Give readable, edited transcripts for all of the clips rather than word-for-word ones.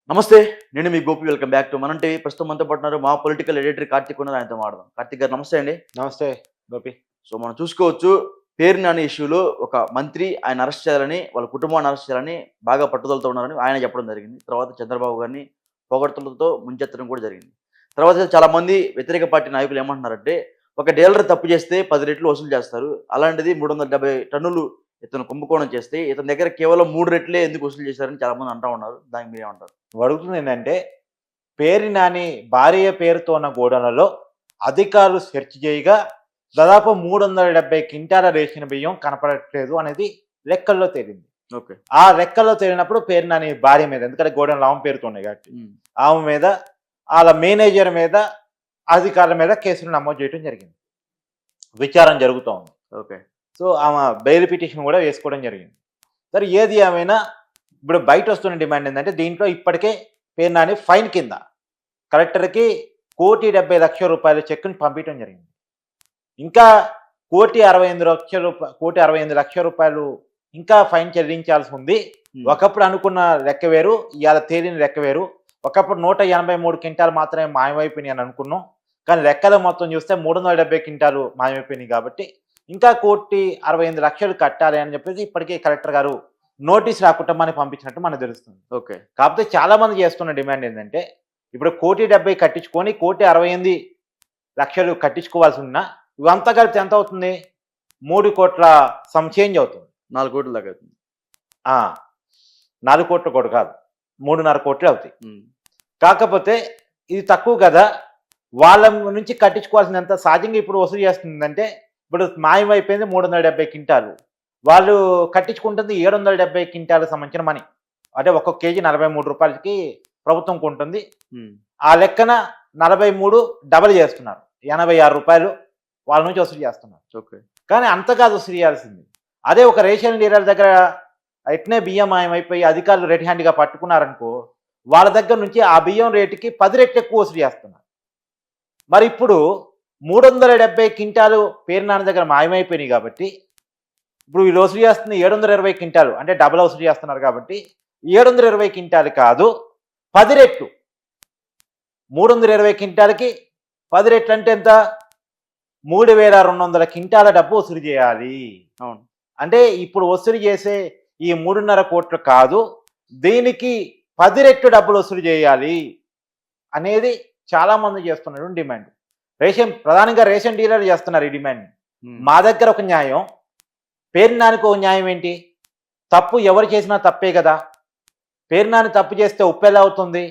నమస్తే. నేను మీ Gopi. Welcome back to మనం టీవీ. ప్రస్తుతం మనతో పాటున్నారు మా పొలిటికల్ ఎడిటర్ కార్తీక్ ఉన్నారు. ఆయనతో మాట్లాడదాం. కార్తీక్ గారు నమస్తే అండి. నమస్తే గోపి. సో మనం చూసుకోవచ్చు, పేరు నాని ఇష్యూలో ఒక మంత్రి ఆయన అరెస్ట్ చేయాలని, వాళ్ళ కుటుంబాన్ని అరెస్ట్ చేయాలని బాగా పట్టుదలతో ఉన్నారని ఆయన చెప్పడం జరిగింది. తర్వాత చంద్రబాబు గారిని పొగడ్తలతో ముంచెత్తడం కూడా జరిగింది. తర్వాత చాలా మంది వ్యతిరేక పార్టీ నాయకులు ఏమంటున్నారంటే, ఒక డీలర్ తప్పు చేస్తే 10 రెట్లు వసూలు చేస్తారు. అలాంటిది 370 టన్నులు ఇతను కుంభకోణం చేస్తే ఇతని దగ్గర కేవలం 3 రెట్లే ఎందుకు వసూలు చేశారని చాలా మంది అంటా ఉన్నారు. దానికి మీరేమంటారు? నువ్వు అడుగుతుంది ఏంటంటే, పేరు నాని భార్య పేరుతో ఉన్న గోడౌన్లలో అధికారులు సెర్చ్ చేయగా దాదాపు 370 క్వింటాల రేషన్ బియ్యం కనపడట్లేదు అనేది లెక్కల్లో తేలింది. ఓకే. ఆ లెక్కల్లో తేలినప్పుడు పేరు నాని భార్య మీద, ఎందుకంటే గోడౌన్లు ఆమె పేరుతో ఉన్నాయి కాబట్టి ఆమె మీద, వాళ్ళ మేనేజర్ మీద, అధికారుల మీద కేసులు నమోదు చేయడం జరిగింది. విచారణ జరుగుతూ ఉంది. ఓకే. సో ఆమె బెయిల్ పిటిషన్ కూడా వేసుకోవడం జరిగింది. సరే, ఏది ఏమైనా ఇప్పుడు బయట వస్తున్న డిమాండ్ ఏంటంటే, దీంట్లో ఇప్పటికే పేరు నాని ఫైన్ కింద కలెక్టర్కి 1,70,00,000 చెక్కుని పంపించడం జరిగింది. ఇంకా 1,65,00,000 ఇంకా ఫైన్ చెల్లించాల్సి ఉంది. ఒకప్పుడు అనుకున్న లెక్క వేరు, ఇవాళ తేలిన లెక్క వేరు. ఒకప్పుడు 183 క్వింటాలు మాత్రమే మాయమైపోయినాయి అని అనుకున్నాం. కానీ లెక్కలు మొత్తం చూస్తే 370 క్వింటాలు మాయమైపోయినాయి. కాబట్టి ఇంకా 1,65,00,000 కట్టాలి అని చెప్పేసి ఇప్పటికే కలెక్టర్ గారు నోటీసులు ఆ కుటుంబానికి పంపించినట్టు మనకు తెలుస్తుంది. ఓకే. కాకపోతే చాలా మంది చేస్తున్న డిమాండ్ ఏంటంటే, ఇప్పుడు 1,70,00,000 కట్టించుకొని 1,68,00,000 కట్టించుకోవాల్సి ఉన్నా ఇవంతా కలిపి ఎంత అవుతుంది? 3 కోట్ల సమ్ చేంజ్ అవుతుంది. 4 కోట్ల దాకా అవుతుంది. 4 కోట్ల కూడా కాదు, 3.5 కోట్లు అవుతాయి. కాకపోతే ఇది తక్కువ కదా, వాళ్ళ నుంచి కట్టించుకోవాల్సినంత సహజంగా ఇప్పుడు వసూలు చేస్తుందంటే, ఇప్పుడు మాయమైపోయింది 370 క్వింటాలు, వాళ్ళు కట్టించుకుంటుంది 770 క్వింటాలకు సంబంధించిన మనీ. అంటే ఒక్కొక్క కేజీ 43 రూపాయలకి ప్రభుత్వం కొంటుంది. ఆ లెక్కన 43 డబల్ చేస్తున్నారు, 86 రూపాయలు వాళ్ళ నుంచి వసూలు చేస్తున్నారు. ఓకే. కానీ అంత కాదు వసూలు చేయాల్సింది. అదే ఒక రేషన్ డీలర్ దగ్గర ఎట్నే బియ్యం మాయమైపోయి అధికారులు రెడ్ హ్యాండ్గా పట్టుకున్నారనుకో, వాళ్ళ దగ్గర నుంచి ఆ బియ్యం రేటుకి 10 రెట్లు ఎక్కువ వసూలు చేస్తున్నారు. మరి ఇప్పుడు 370 క్వింటాలు పేరు నాన్న దగ్గర మాయమైపోయినాయి కాబట్టి, ఇప్పుడు వీళ్ళు వసూలు చేస్తుంది 720 క్వింటాలు, అంటే డబల్ వసూలు చేస్తున్నారు. కాబట్టి 720 క్వింటాలు కాదు, 10 రెట్లు. 320 క్వింటాలకి 10 రెట్లు అంటే ఎంత? 3,200 క్వింటాల డబ్బు వసూలు చేయాలి. అవును. అంటే ఇప్పుడు వసూలు చేసే ఈ 3.5 కోట్లు కాదు, దీనికి 10 రెట్లు డబ్బులు వసూలు చేయాలి అనేది చాలా మంది చేస్తున్నారు డిమాండ్. ప్రధానంగా రేషన్ డీలర్లు చేస్తున్నారు ఈ డిమాండ్. మా దగ్గర ఒక న్యాయం, పేరు నానికి ఒక న్యాయం ఏంటి? తప్పు ఎవరు చేసినా తప్పే కదా. పేరు నాని తప్పు చేస్తే ఉప్పు ఎలా అవుతుంది?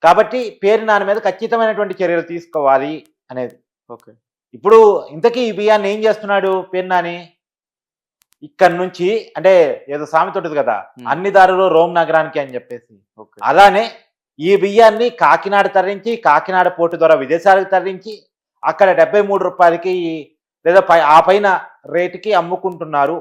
కాబట్టి పేరు నాని మీద ఖచ్చితమైనటువంటి చర్యలు తీసుకోవాలి అనేది. ఓకే. ఇప్పుడు ఇంతకీ ఈ బియ్యాన్ని ఏం చేస్తున్నాడు పేరు నాని? ఇక్కడి నుంచి, అంటే ఏదో సామెత ఉంటుంది కదా, అన్ని దారులు రోమ్ నగరానికి అని చెప్పేసి, అలానే ఈ బియ్యాన్ని కాకినాడ తరలించి, కాకినాడ పోర్టు ద్వారా విదేశాలకు తరలించి, అక్కడ 73 రూపాయలకి లేదా ఆ పైన రేటుకి అమ్ముకుంటున్నారు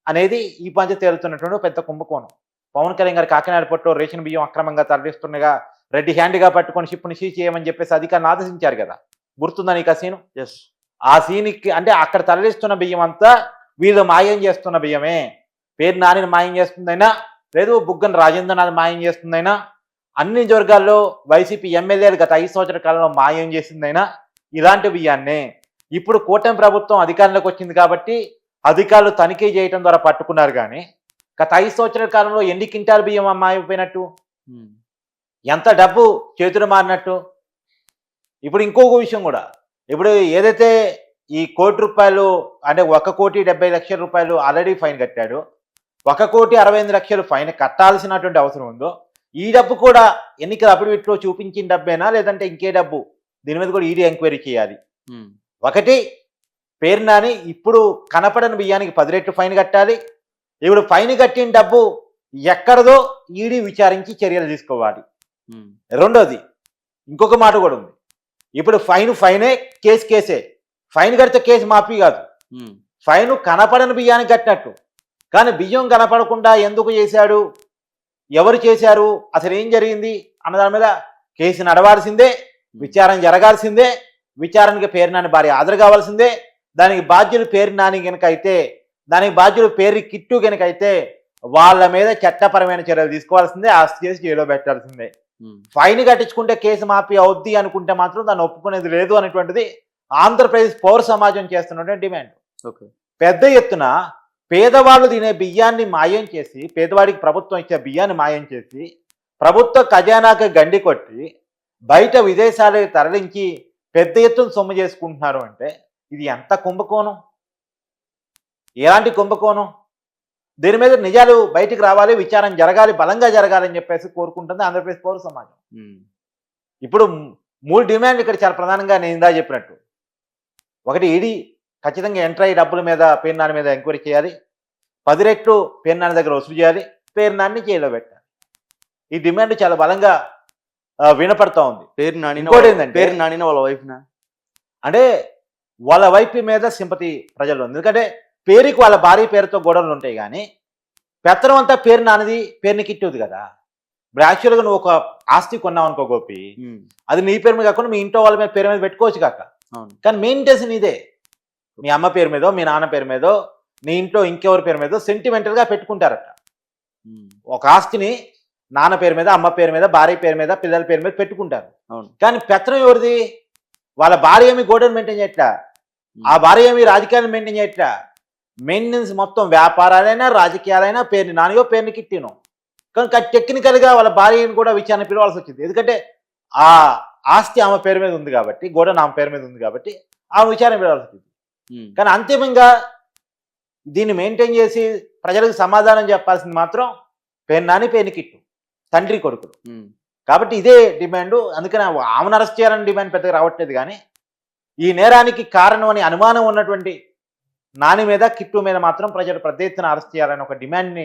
అనేది ఈ పంచ తేలుతున్నటువంటి పెద్ద కుంభకోణం. పవన్ కళ్యాణ్ గారు కాకినాడ పోర్టులో రేషన్ బియ్యం అక్రమంగా తరలిస్తుండగా రెడ్ హ్యాండ్గా పట్టుకొని షిప్ని సీజ్ చేయమని చెప్పేసి అధికారులు ఆదేశించారు కదా, గుర్తుందా నీకు ఆ సీను? ఎస్. ఆ సీన్కి అంటే అక్కడ తరలిస్తున్న బియ్యం అంతా వీళ్ళు మాయం చేస్తున్న బియ్యమే. పేరు నానిని మాయం చేస్తుందైనా, లేదు బుగ్గన రాజేంద్రనాథ్ మాయం చేస్తుందైనా, అన్ని వర్గాల్లో వైసీపీ ఎమ్మెల్యేలు గత 5 సంవత్సరాల కాలంలో మాయం చేసిందైనా ఇలాంటి బియ్యాన్నే. ఇప్పుడు కూటమి ప్రభుత్వం అధికారంలోకి వచ్చింది కాబట్టి అధికారులు తనిఖీ చేయడం ద్వారా పట్టుకున్నారు. కానీ గత 5 సంవత్సరాల కాలంలో ఎన్ని క్వింటాల బియ్యం మాయమైపోయినట్టు, ఎంత డబ్బు చేతులు మారినట్టు. ఇప్పుడు ఇంకొక విషయం కూడా, ఇప్పుడు ఏదైతే ఈ ₹1,00,00,000 అంటే 1,70,00,000 ఆల్రెడీ ఫైన్ కట్టాడు, 1,68,00,000 ఫైన్ కట్టాల్సినటువంటి అవసరం ఉందో, ఈ డబ్బు కూడా ఎన్నికల అఫిడవిట్లో చూపించిన డబ్బేనా, లేదంటే ఇంకే డబ్బు? దీని మీద కూడా ఈడీ ఎంక్వైరీ చేయాలి. ఒకటి, పేరు నాని ఇప్పుడు కనపడని బియ్యానికి 10 రెట్లు ఫైన్ కట్టాలి. ఇప్పుడు ఫైన్ కట్టిన డబ్బు ఎక్కడదో ఈడీ విచారించి చర్యలు తీసుకోవాలి. రెండోది, ఇంకొక మాట కూడా ఉంది. ఇప్పుడు ఫైనే, కేసే. ఫైన్ కడితే కేసు మాఫీ కాదు, ఫైన్ కనపడని బియ్యానికి కట్టినట్టు. కానీ బియ్యం కనపడకుండా ఎందుకు చేశాడు, ఎవరు చేశారు, అసలు ఏం జరిగింది అన్న దాని మీద కేసు నడవాల్సిందే, విచారణ జరగాల్సిందే, విచారణకి పేరు నాని భార్య హాజరు కావాల్సిందే. దానికి బాధ్యులు పేరు నాని కనుక అయితే, దానికి బాధ్యులు పేరు కిట్టు కనుక అయితే వాళ్ళ మీద చట్టపరమైన చర్యలు తీసుకోవాల్సిందే, ఆస్తి చేసి జైల్లో పెట్టాల్సిందే. ఫైన్ కట్టించుకుంటే కేసు మాఫీ అవుద్ది అనుకుంటే మాత్రం దాన్ని ఒప్పుకునేది లేదు అనేటువంటిది ఆంధ్రప్రదేశ్ పౌర సమాజం చేస్తున్నటువంటి డిమాండ్. ఓకే. పెద్ద ఎత్తున పేదవాళ్ళు తినే బియ్యాన్ని మాయం చేసి, పేదవాడికి ప్రభుత్వం ఇచ్చే బియ్యాన్ని మాయం చేసి, ప్రభుత్వ ఖజానాకు గండి కొట్టి బయట విదేశాలకు తరలించి పెద్ద ఎత్తున సొమ్ము చేసుకుంటున్నారు అంటే ఇది ఎంత కుంభకోణం, ఎలాంటి కుంభకోణం? దీని మీద నిజాలు బయటికి రావాలి, విచారణ జరగాలి, బలంగా జరగాలని చెప్పేసి కోరుకుంటుంది ఆంధ్రప్రదేశ్ పౌర సమాజం. ఇప్పుడు 3 డిమాండ్లు ఇక్కడ చాలా ప్రధానంగా నేను ఇందా చెప్పినట్టు. ఒకటి, ఈడీ ఖచ్చితంగా ఎంటర్ అయ్యి డబ్బుల మీద పేర్నాని మీద ఎంక్వైరీ చేయాలి, 10 రెట్లు పేర్నాని దగ్గర వసూలు చేయాలి, పేర్నాన్ని జైల్లో పెట్టాలి. ఈ డిమాండ్ చాలా బలంగా వినపడతా ఉంది. ఇంకోటి ఏంటంటే పేరు నానిన వాళ్ళ వైఫ్నా అంటే వాళ్ళ వైపు మీద సింపతి ప్రజల్లో ఉంది. ఎందుకంటే పేరుకి వాళ్ళ భార్య పేరుతో గొడవలు ఉంటాయి, కానీ పెత్తనం అంతా పేరు నానిది, పేరుని కిట్టుది కదా. ఇప్పుడు యాక్చువల్గా నువ్వు ఒక ఆస్తి కొన్నావు అనుకో గోపి, అది నీ పేరు మీద కాకుండా మీ ఇంట్లో వాళ్ళ మీద పేరు మీద పెట్టుకోవచ్చు కాక, కానీ మెయింటెన్స్ నీదే. మీ అమ్మ పేరు మీదో, మీ నాన్న పేరు మీదో, నీ ఇంట్లో ఇంకెవరి పేరు మీదో సెంటిమెంటల్గా పెట్టుకుంటారట. ఒక ఆస్తిని నాన్న పేరు మీద, అమ్మ పేరు మీద, భార్య పేరు మీద, పిల్లల పేరు మీద పెట్టుకుంటారు. కానీ పెత్తనం ఎవరిది? వాళ్ళ భార్య ఏమి గోడను మెయింటైన్ చేయట్లా, ఆ భార్య ఏమి రాజకీయాలను మెయింటైన్ చేయట్లా. మెయింటెనెన్స్ మొత్తం వ్యాపారాలైనా రాజకీయాలైనా పేరుని నానియో పేరుని కిట్టినో. కనుక టెక్నికల్గా వాళ్ళ భార్యను కూడా విచారణ పిలవాల్సి వచ్చింది. ఎందుకంటే ఆ ఆస్తి ఆమె పేరు మీద ఉంది కాబట్టి, గోడను ఆమె పేరు మీద ఉంది కాబట్టి ఆమె విచారణ పిలవాల్సి వచ్చింది. కానీ అంతిమంగా దీన్ని మెయింటైన్ చేసి ప్రజలకు సమాధానం చెప్పాల్సింది మాత్రం పేరు నాని, పేరుని కిట్టు, తండ్రి కొడుకులు. కాబట్టి ఇదే డిమాండ్. అందుకని ఆమెను అరెస్ట్ చేయాలని డిమాండ్ పెద్దగా రావట్లేదు, కానీ ఈ నేరానికి కారణం అని అనుమానం ఉన్నటువంటి నాని మీద, కిట్టు మీద మాత్రం ప్రజలు పెద్ద ఎత్తున అరెస్ట్ చేయాలని ఒక డిమాండ్ని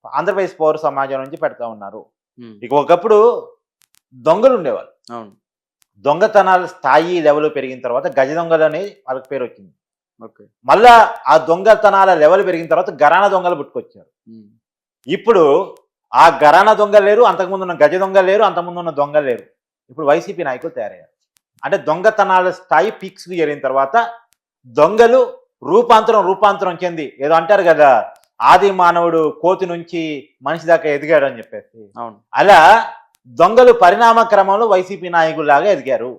ఆంధ్రప్రదేశ్ పౌర సమాజం నుంచి పెడతా ఉన్నారు. ఇక ఒకప్పుడు దొంగలు ఉండేవాళ్ళు. దొంగతనాల స్థాయి లెవెల్ పెరిగిన తర్వాత గజ దొంగలు అనేది వాళ్ళకి పేరు వచ్చింది. మళ్ళా ఆ దొంగతనాల లెవెల్ పెరిగిన తర్వాత గరానా దొంగలు పుట్టుకొచ్చారు. ఇప్పుడు ఆ గరానా దొంగలు లేరు, అంతకుముందు ఉన్న గజ దొంగలు లేరు, అంతకుముందు ఉన్న దొంగలు లేరు. ఇప్పుడు వైసీపీ నాయకులు తయారయ్యారు. అంటే దొంగతనాల స్థాయి పీక్స్కి చేరిన తర్వాత దొంగలు రూపాంతరం చెంది, ఏదో అంటారు కదా, ఆది మానవుడు కోతి నుంచి మనిషి దాకా ఎదిగాడు అని చెప్పేసి, అలా దొంగలు పరిణామ క్రమంలో వైసీపీ నాయకుల్లాగా ఎదిగారు.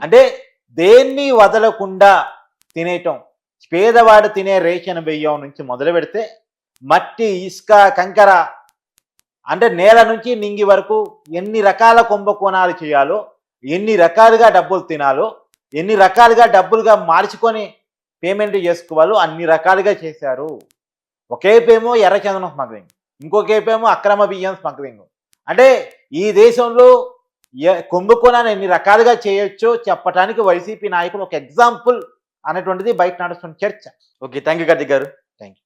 అంటే దేన్ని వదలకుండా తినేయటం, పేదవాడు తినే రేషన్ బియ్యం నుంచి మొదలు పెడితే మట్టి, ఇసుక, కంకర, అంటే నేల నుంచి నింగి వరకు ఎన్ని రకాల కుంభకోణాలు చేయాలో, ఎన్ని రకాలుగా డబ్బులు తినాలో, ఎన్ని రకాలుగా డబ్బులుగా మార్చుకొని పేమెంట్ చేసుకోవాలో అన్ని రకాలుగా చేశారు. ఒకేపేమో ఎర్రచందనం స్మగ్లింగ్, ఇంకొకేపేమో అక్రమ బియ్యం స్మగ్లింగ్. అంటే ఈ దేశంలో కుంభకోణాన్ని ఎన్ని రకాలుగా చేయొచ్చో చెప్పడానికి వైసీపీ నాయకులు ఒక ఎగ్జాంపుల్ అనేటువంటిది బయట నడుస్తున్న చర్చ. ఓకే, థ్యాంక్ యూ కార్తిక్ గారు. Thank you.